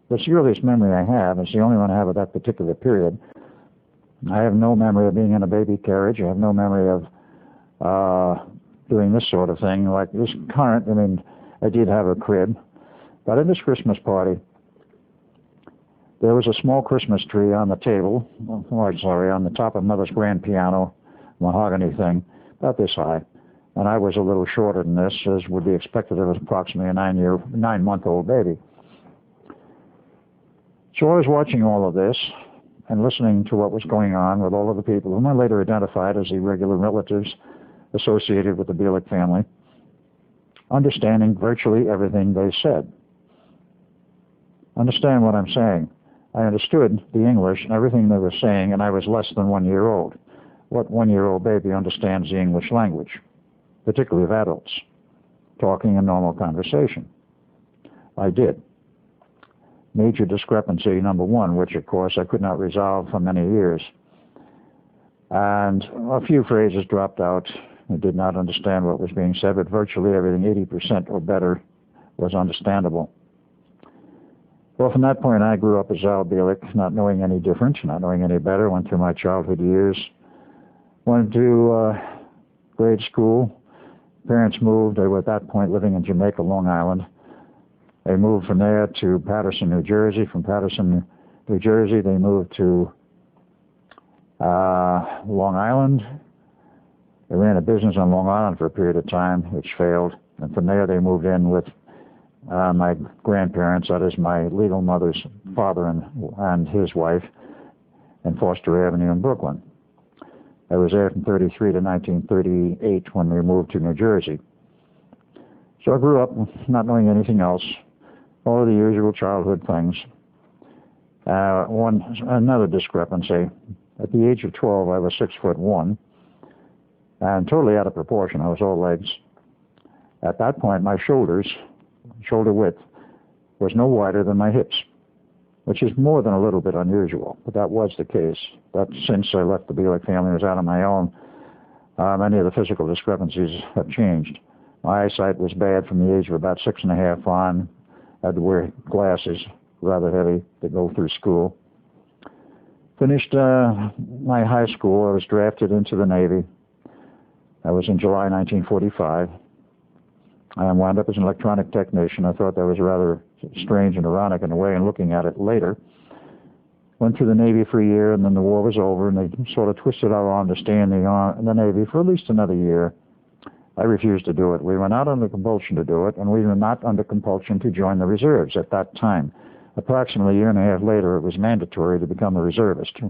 That's the earliest memory I have. It's the only one I have of that particular period. I have no memory of being in a baby carriage. I have no memory of doing this sort of thing. Like this current, I mean, I did have a crib. But at this Christmas party, there was a small Christmas tree on the table, on the top of Mother's grand piano, mahogany thing, about this high. And I was a little shorter than this, as would be expected. I was approximately a 9-month-old baby. So I was watching all of this and listening to what was going on with all of the people whom I later identified as the regular relatives associated with the Bilek family, understanding virtually everything they said. Understand what I'm saying. I understood the English and everything they were saying, and I was less than 1 year old. What 1-year-old baby understands the English language, particularly of adults, talking in normal conversation? I did. Major discrepancy number one, which of course I could not resolve for many years. And a few phrases dropped out. I did not understand what was being said, but virtually everything, 80% or better, was understandable. Well, from that point, I grew up as Al Bilek, not knowing any different, not knowing any better. Went through my childhood years. Went to grade school. Parents moved. They were at that point living in Jamaica, Long Island. They moved from there to Paterson, New Jersey. From Paterson, New Jersey, they moved to Long Island. They ran a business on Long Island for a period of time, which failed. And from there, they moved in with my grandparents, that is my legal mother's father and his wife, in Foster Avenue in Brooklyn. I was there from 1933 to 1938 when we moved to New Jersey. So I grew up not knowing anything else, all of the usual childhood things. Another discrepancy. At the age of 12, I was 6'1", and totally out of proportion. I was all legs. At that point, my shoulder width, was no wider than my hips, which is more than a little bit unusual, but that was the case. But since I left the Bilek family and was out on my own, many of the physical discrepancies have changed. My eyesight was bad from the age of about 6.5 on. I had to wear glasses, rather heavy, to go through school. Finished my high school. I was drafted into the Navy. That was in July 1945. I wound up as an electronic technician. I thought that was rather strange and ironic in a way, and looking at it later. Went through the Navy for a year, and then the war was over, and they sort of twisted our arm to stay in the Navy for at least another year. I refused to do it. We were not under compulsion to do it, and we were not under compulsion to join the reserves at that time. Approximately a year and a half later, it was mandatory to become a reservist,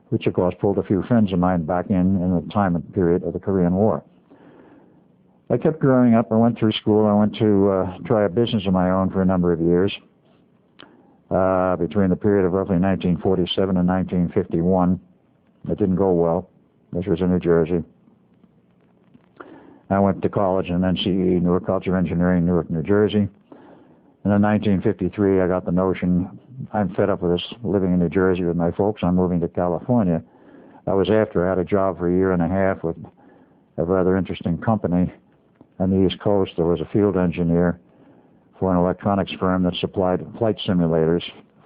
which of course pulled a few friends of mine back in the time and period of the Korean War. I kept growing up. I went through school. I went to try a business of my own for a number of years, between the period of roughly 1947 and 1951. It didn't go well. This was in New Jersey. I went to college in NCE, Newark College of Engineering, Newark, New Jersey. And in 1953, I got the notion, I'm fed up with this, living in New Jersey with my folks. I'm moving to California. I was after I had a job for a year and a half with a rather interesting company on the East Coast. There was a field engineer for an electronics firm that supplied flight simulators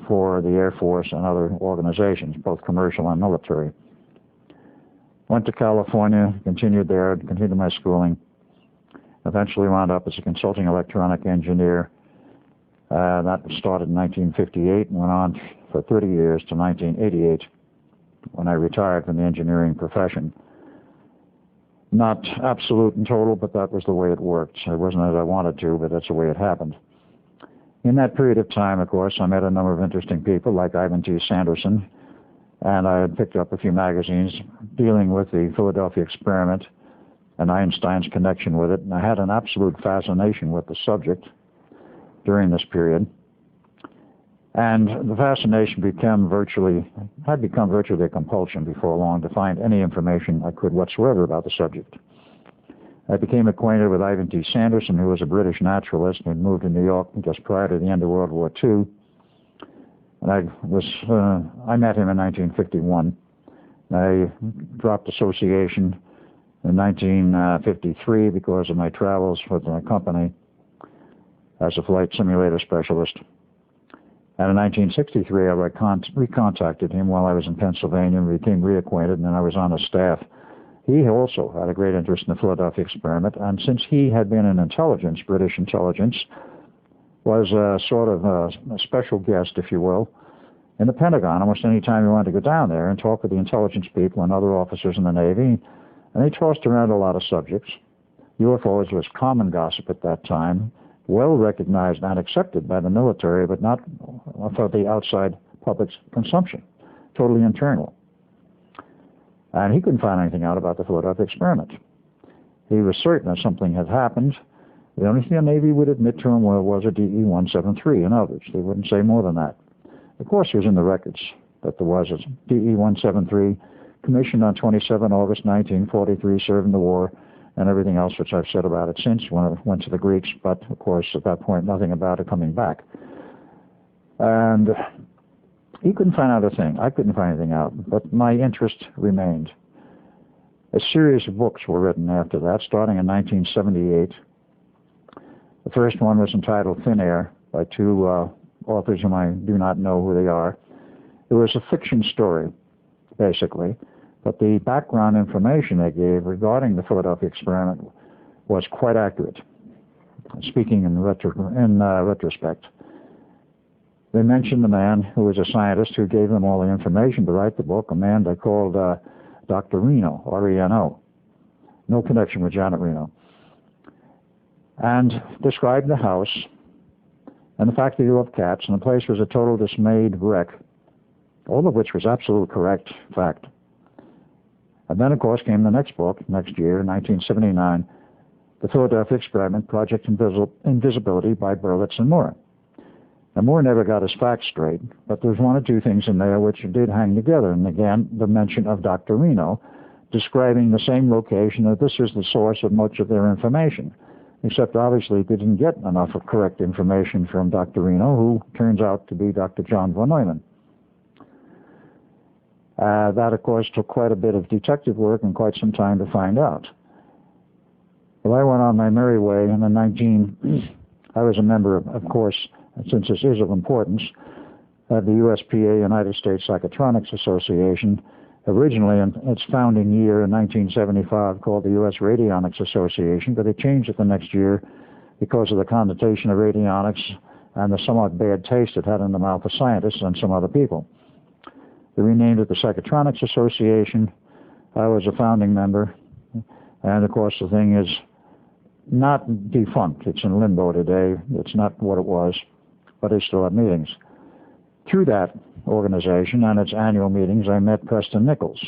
for the Air Force and other organizations, both commercial and military. Went to California, continued there, continued my schooling. Eventually wound up as a consulting electronic engineer. That started in 1958 and went on for 30 years to 1988 when I retired from the engineering profession. Not absolute and total, but that was the way it worked. It wasn't as I wanted to, but that's the way it happened. In that period of time, of course, I met a number of interesting people like Ivan T. Sanderson, and I had picked up a few magazines dealing with the Philadelphia experiment and Einstein's connection with it, and I had an absolute fascination with the subject during this period. And the fascination had become virtually a compulsion before long to find any information I could whatsoever about the subject. I became acquainted with Ivan T. Sanderson, who was a British naturalist and had moved to New York just prior to the end of World War II. And I met him in 1951. I dropped association in 1953 because of my travels with my company as a flight simulator specialist. And in 1963, I recontacted him while I was in Pennsylvania and became reacquainted, and then I was on his staff. He also had a great interest in the Philadelphia experiment, and since he had been in intelligence, British intelligence, was a sort of a special guest, if you will, in the Pentagon almost any time you wanted to go down there and talk with the intelligence people and other officers in the Navy. And they tossed around a lot of subjects. UFOs was common gossip at that time, well recognized and accepted by the military, but not for the outside public's consumption, totally internal. And he couldn't find anything out about the Philadelphia experiment. He was certain that something had happened. The only thing the Navy would admit to him was a DE-173 and others. They wouldn't say more than that. Of course, it was in the records that there was a DE-173 commissioned on 27 August 1943, served in the war, and everything else which I've said about it since when it went to the Greeks, but of course at that point nothing about it coming back. And he couldn't find out a thing. I couldn't find anything out, but my interest remained. A series of books were written after that, starting in 1978. The first one was entitled Thin Air by two authors whom I do not know who they are. It was a fiction story, basically, but the background information they gave regarding the Philadelphia experiment was quite accurate, speaking in retrospect. They mentioned the man who was a scientist who gave them all the information to write the book, a man they called Dr. Reno, R-E-N-O. No connection with Janet Reno. And described the house and the fact that he loved cats, and the place was a total dismayed wreck, all of which was absolutely correct fact. And then, of course, came the next book, next year, 1979, The Philadelphia Experiment, Project Invisibility by Berlitz and Moore. Now, Moore never got his facts straight, but there's one or two things in there which did hang together. And again, the mention of Dr. Reno, describing the same location, that this is the source of much of their information. Except, obviously, they didn't get enough of correct information from Dr. Reno, who turns out to be Dr. John von Neumann. That, of course, took quite a bit of detective work and quite some time to find out. Well, I went on my merry way, and in I was a member, of course, since this is of importance, of the USPA, United States Psychotronics Association, originally in its founding year in 1975 called the U.S. Radionics Association, but they changed it the next year because of the connotation of radionics and the somewhat bad taste it had in the mouth of scientists and some other people. They renamed it the Psychotronics Association. I was a founding member, and of course the thing is not defunct. It's in limbo today. It's not what it was, but they still have meetings. Through that organization and its annual meetings, I met Preston Nichols.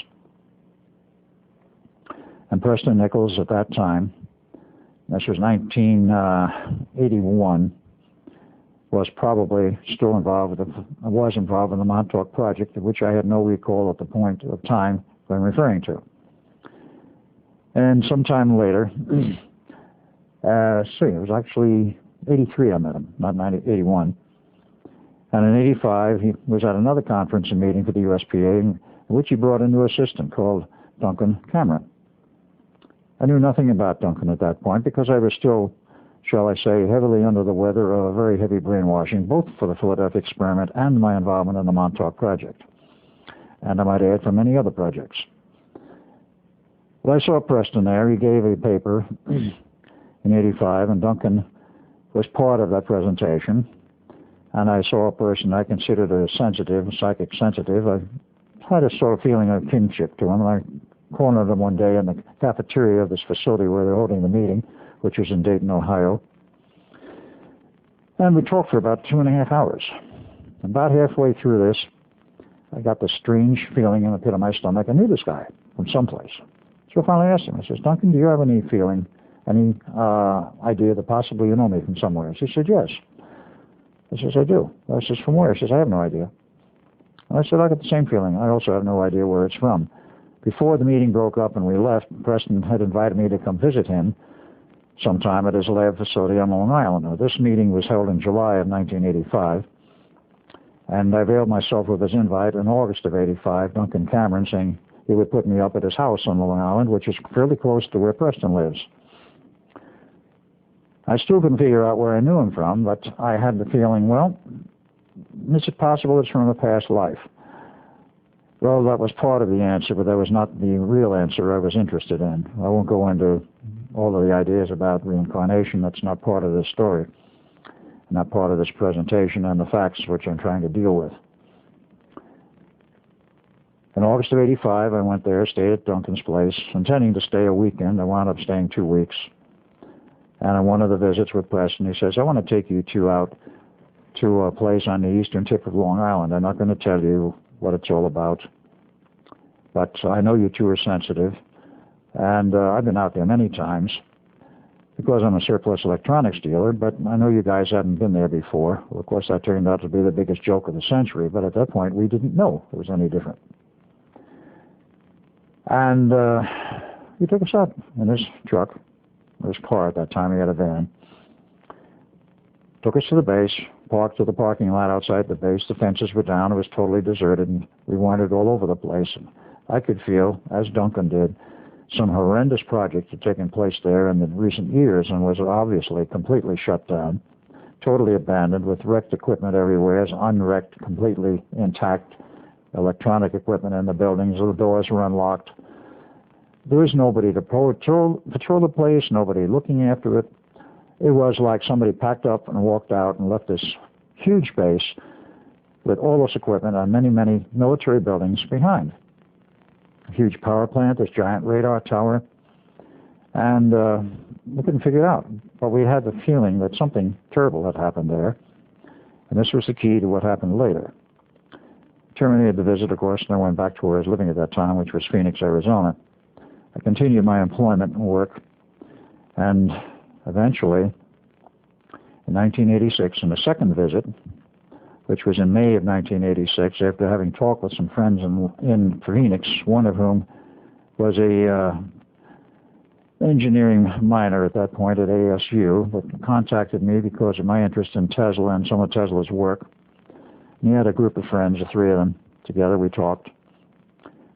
And Preston Nichols at that time, this was 1981, was probably still involved with the Montauk Project, of which I had no recall at the point of time I'm referring to. And sometime later, it was actually 83 I met him, not 81. And in 85, he was at another conference and meeting for the USPA, in which he brought a new assistant called Duncan Cameron. I knew nothing about Duncan at that point because I was still, shall I say, heavily under the weather of a very heavy brainwashing, both for the Philadelphia experiment and my involvement in the Montauk Project. And I might add, for many other projects. Well, I saw Preston there. He gave a paper in 85, and Duncan was part of that presentation. And I saw a person I considered a psychic sensitive. I had a sort of feeling of kinship to him. And I cornered him one day in the cafeteria of this facility where they're holding the meeting, which was in Dayton, Ohio. And we talked for about 2.5 hours. About halfway through this, I got this strange feeling in the pit of my stomach. I knew this guy from someplace. So I finally asked him, I says, Duncan, do you have any feeling, any idea that possibly you know me from somewhere? He said, yes. I says, I do. I says, from where? He says, I have no idea. And I said, I got the same feeling. I also have no idea where it's from. Before the meeting broke up and we left, Preston had invited me to come visit him sometime at his lab facility on Long Island. Now, this meeting was held in July of 1985, and I availed myself of his invite in August of 85, Duncan Cameron saying he would put me up at his house on Long Island, which is fairly close to where Preston lives. I still couldn't figure out where I knew him from, but I had the feeling, well, is it possible it's from a past life? Well, that was part of the answer, but that was not the real answer I was interested in. I won't go into all of the ideas about reincarnation. That's not part of this story, not part of this presentation and the facts which I'm trying to deal with. In August of '85, I went there, stayed at Duncan's place, intending to stay a weekend. I wound up staying 2 weeks. And on one of the visits with Preston, he says, I want to take you two out to a place on the eastern tip of Long Island. I'm not going to tell you what it's all about, but I know you two are sensitive, and I've been out there many times because I'm a surplus electronics dealer, but I know you guys hadn't been there before. Well, of course, that turned out to be the biggest joke of the century, but at that point, we didn't know it was any different. And he took us out in his truck, or his car at that time. He had a van. Took us to the base, parked to the parking lot outside the base. The fences were down. It was totally deserted, and we wandered all over the place. And I could feel, as Duncan did, some horrendous projects had taken place there in the recent years and was obviously completely shut down, totally abandoned, with wrecked equipment everywhere, unwrecked, completely intact electronic equipment in the buildings. The doors were unlocked. There was nobody to patrol the place, nobody looking after it. It was like somebody packed up and walked out and left this huge base with all this equipment and many, many military buildings behind. A huge power plant, this giant radar tower, and we couldn't figure it out. But we had the feeling that something terrible had happened there, and this was the key to what happened later. Terminated the visit, of course, and I went back to where I was living at that time, which was Phoenix, Arizona. I continued my employment and work, and eventually, in 1986, in the second visit, which was in May of 1986, after having talked with some friends in Phoenix, one of whom was a engineering minor at that point at ASU, but contacted me because of my interest in Tesla and some of Tesla's work. And he had a group of friends, the three of them, together we talked.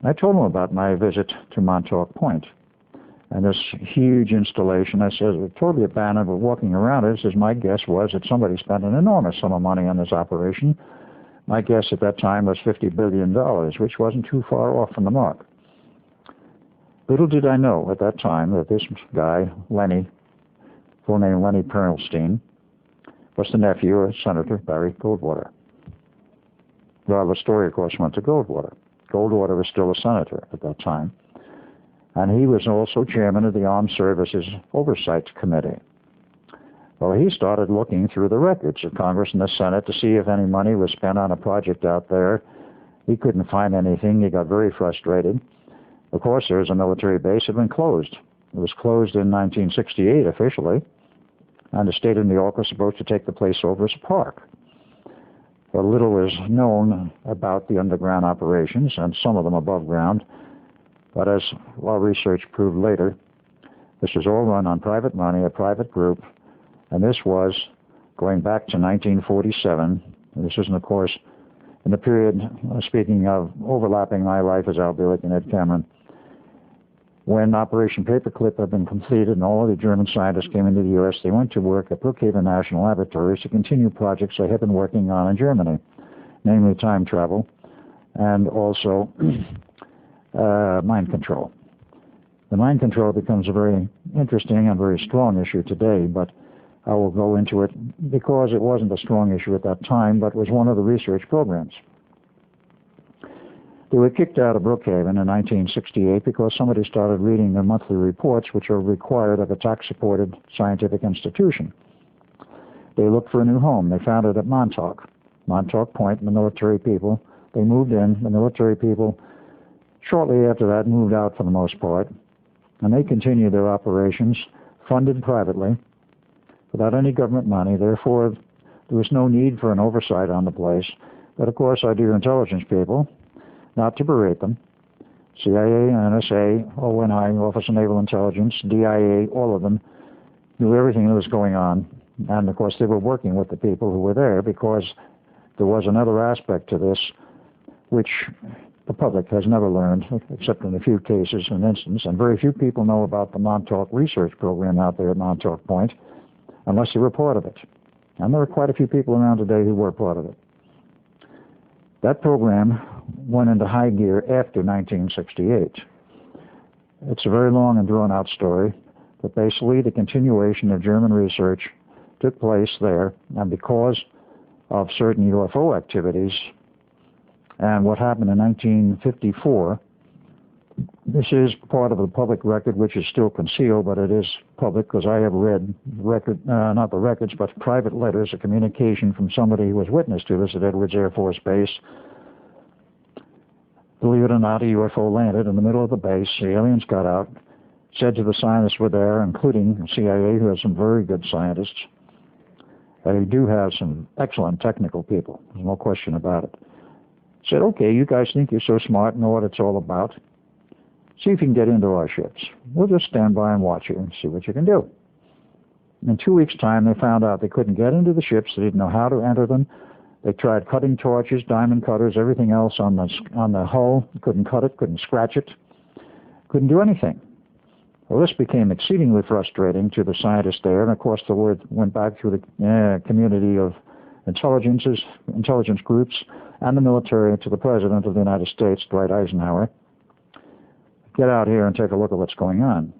I told him about my visit to Montauk Point and this huge installation. I said, we're totally abandoned, but walking around it. Says, my guess was that somebody spent an enormous sum of money on this operation. My guess at that time was $50 billion, which wasn't too far off from the mark. Little did I know at that time that this guy, Lenny, full name Lenny Perlstein, was the nephew of Senator Barry Goldwater. Well, the story, of course, went to Goldwater. Goldwater was still a senator at that time, and he was also chairman of the Armed Services Oversight Committee. Well, he started looking through the records of Congress and the Senate to see if any money was spent on a project out there. He couldn't find anything. He got very frustrated. Of course, there was a military base that had been closed. It was closed in 1968 officially, and the state of New York was supposed to take the place over as a park. But little is known about the underground operations, and some of them above ground. But as our research proved later, this was all run on private money, a private group, and this was going back to 1947. And this was, of course, in the period, speaking of overlapping my life as Al Bilek and Ed Cameron, when Operation Paperclip had been completed and all of the German scientists came into the U.S., they went to work at Brookhaven National Laboratories to continue projects they had been working on in Germany, namely time travel and also mind control. The mind control becomes a very interesting and very strong issue today, but I will go into it because it wasn't a strong issue at that time, but was one of the research programs. They were kicked out of Brookhaven in 1968 because somebody started reading their monthly reports, which are required of a tax-supported scientific institution. They looked for a new home. They found it at Montauk Point, and the military people. They moved in. The military people, shortly after that, moved out for the most part, and they continued their operations, funded privately, without any government money. Therefore, there was no need for an oversight on the place. But, of course, our dear intelligence people, not to berate them, CIA, NSA, ONI, Office of Naval Intelligence, DIA, all of them knew everything that was going on. And, of course, they were working with the people who were there because there was another aspect to this which the public has never learned, except in a few cases and instances. And very few people know about the Montauk research program out there at Montauk Point unless they were part of it. And there are quite a few people around today who were part of it. That program went into high gear after 1968. It's a very long and drawn-out story, but basically the continuation of German research took place there, and because of certain UFO activities and what happened in 1954, this is part of the public record, which is still concealed, but it is public because I have read not the records, but private letters of communication from somebody who was witness to this at Edwards Air Force Base. Believe it or not, a UFO landed in the middle of the base. The aliens got out, said to the scientists were there, including CIA, who has some very good scientists. They do have some excellent technical people. There's no question about it. Said, okay, you guys think you're so smart and know what it's all about. See if you can get into our ships. We'll just stand by and watch you and see what you can do. In 2 weeks' time, they found out they couldn't get into the ships. They didn't know how to enter them. They tried cutting torches, diamond cutters, everything else on the hull. Couldn't cut it, couldn't scratch it, couldn't do anything. Well, this became exceedingly frustrating to the scientists there, and of course the word went back through the community of intelligence groups and the military to the President of the United States, Dwight Eisenhower. Get out here and take a look at what's going on.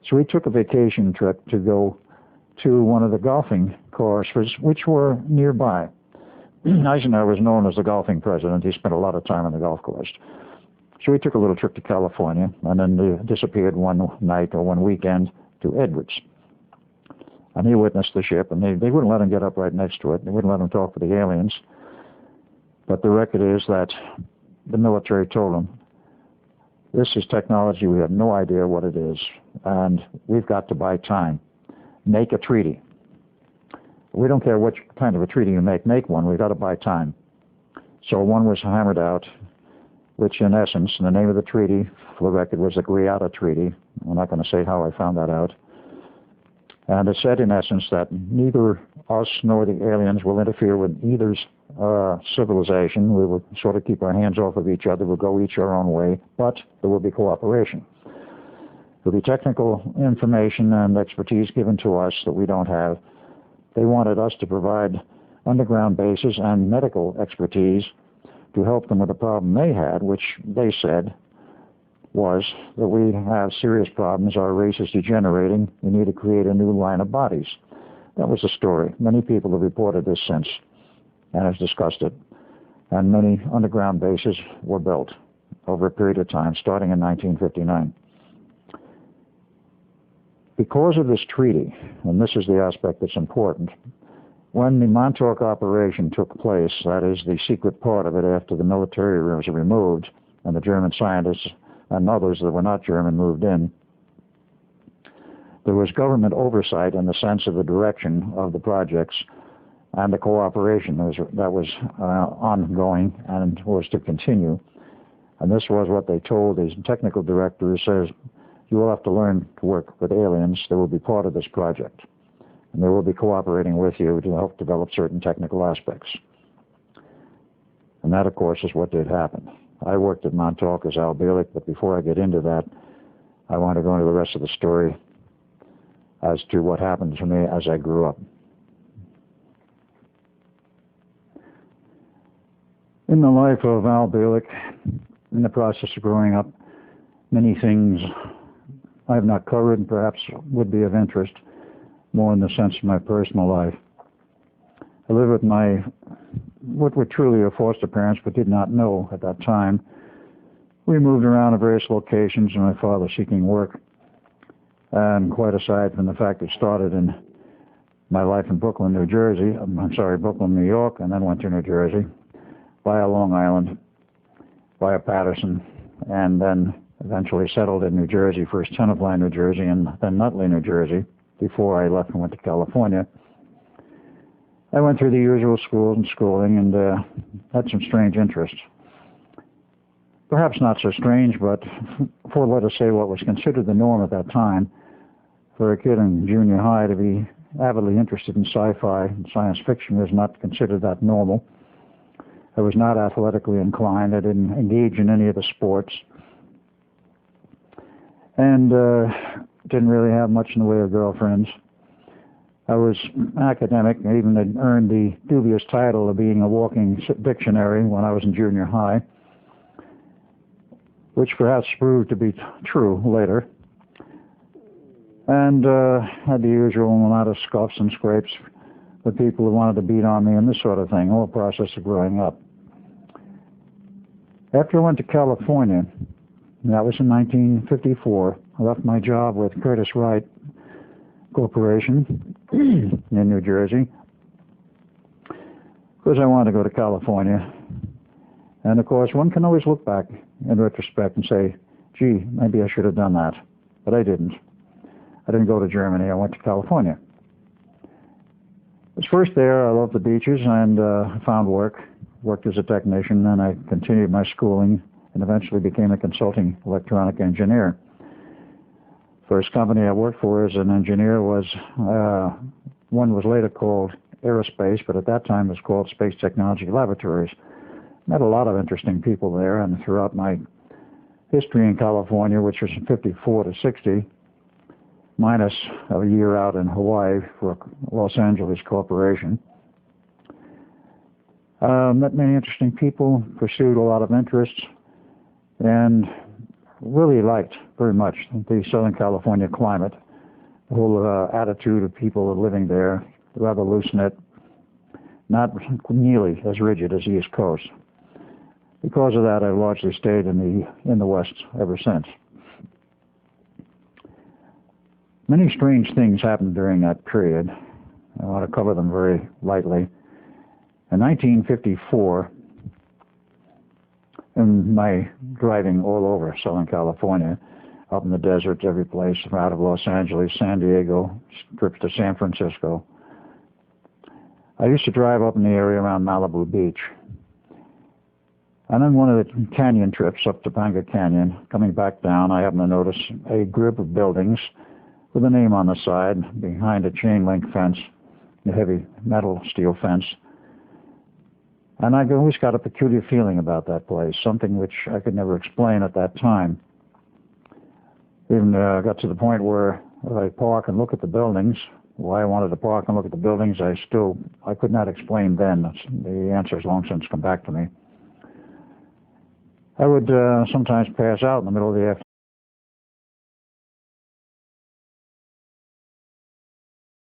So we took a vacation trip to go to one of the golfing courses, which were nearby. Eisenhower was known as the golfing president. He spent a lot of time on the golf course. So we took a little trip to California, and then disappeared one night or one weekend to Edwards. And he witnessed the ship, and they wouldn't let him get up right next to it. They wouldn't let him talk to the aliens. But the record is that the military told him, this is technology, we have no idea what it is, and we've got to buy time. Make a treaty. We don't care what kind of a treaty you make one, we've got to buy time. So one was hammered out, which in essence, the name of the treaty, for the record, was the Greada Treaty. I'm not going to say how I found that out. And it said in essence that neither us nor the aliens will interfere with either's civilization. We will sort of keep our hands off of each other. We'll go each our own way, but there will be cooperation. There will be technical information and expertise given to us that we don't have. They wanted us to provide underground bases and medical expertise to help them with the problem they had, which they said was that we have serious problems. Our race is degenerating. We need to create a new line of bodies. That was the story. Many people have reported this since and have discussed it. And many underground bases were built over a period of time, starting in 1959. Because of this treaty, and this is the aspect that's important, when the Montauk operation took place, that is the secret part of it after the military was removed and the German scientists and others that were not German moved in, there was government oversight in the sense of the direction of the projects and the cooperation that was ongoing and was to continue. And this was what they told these technical directors, says, you will have to learn to work with aliens. They will be part of this project. And they will be cooperating with you to help develop certain technical aspects. And that, of course, is what did happen. I worked at Montauk as Al Bilek, but before I get into that, I want to go into the rest of the story as to what happened to me as I grew up. In the life of Al Bilek, in the process of growing up, many things I have not covered and perhaps would be of interest, more in the sense of my personal life. I lived with what were truly a foster parents, but did not know at that time. We moved around at various locations, and my father seeking work. And quite aside from the fact it started in my life in Brooklyn, New York, and then went to New Jersey, via Long Island, via Patterson, and then eventually settled in New Jersey, first Tenafly, New Jersey, and then Nutley, New Jersey, before I left and went to California. I went through the usual schools and schooling and had some strange interests. Perhaps not so strange, but for, let us say, what was considered the norm at that time, for a kid in junior high to be avidly interested in sci-fi and science fiction was not considered that normal. I was not athletically inclined. I didn't engage in any of the sports. And didn't really have much in the way of girlfriends. I was academic. I even had earned the dubious title of being a walking dictionary when I was in junior high, which perhaps proved to be true later. And had the usual amount of scuffs and scrapes with people who wanted to beat on me and this sort of thing, all the process of growing up. After I went to California, and that was in 1954, I left my job with Curtis Wright Corporation in New Jersey because I wanted to go to California. And of course, one can always look back in retrospect and say, gee, maybe I should have done that. But I didn't. I didn't go to Germany. I went to California. I was first there. I loved the beaches and found work. Worked as a technician, and I continued my schooling and eventually became a consulting electronic engineer. First company I worked for as an engineer was, one was later called Aerospace, but at that time it was called Space Technology Laboratories. Met a lot of interesting people there, and throughout my history in California, which was from 54 to 60, minus a year out in Hawaii for Los Angeles Corporation. Met many interesting people, pursued a lot of interests, and really liked very much the Southern California climate, the whole attitude of people living there, rather loose-knit, not nearly as rigid as the East Coast. Because of that, I've largely stayed in the West ever since. Many strange things happened during that period. I want to cover them very lightly. In 1954, in my driving all over Southern California, up in the deserts, every place, out of Los Angeles, San Diego, trips to San Francisco, I used to drive up in the area around Malibu Beach. And on one of the canyon trips up Topanga Canyon, coming back down, I happened to notice a group of buildings with a name on the side behind a chain link fence, a heavy metal steel fence. And I always got a peculiar feeling about that place, something which I could never explain at that time. Even got to the point where if I park and look at the buildings, why I wanted to park and look at the buildings, I could not explain then. The answer has long since come back to me. I would sometimes pass out in the middle of the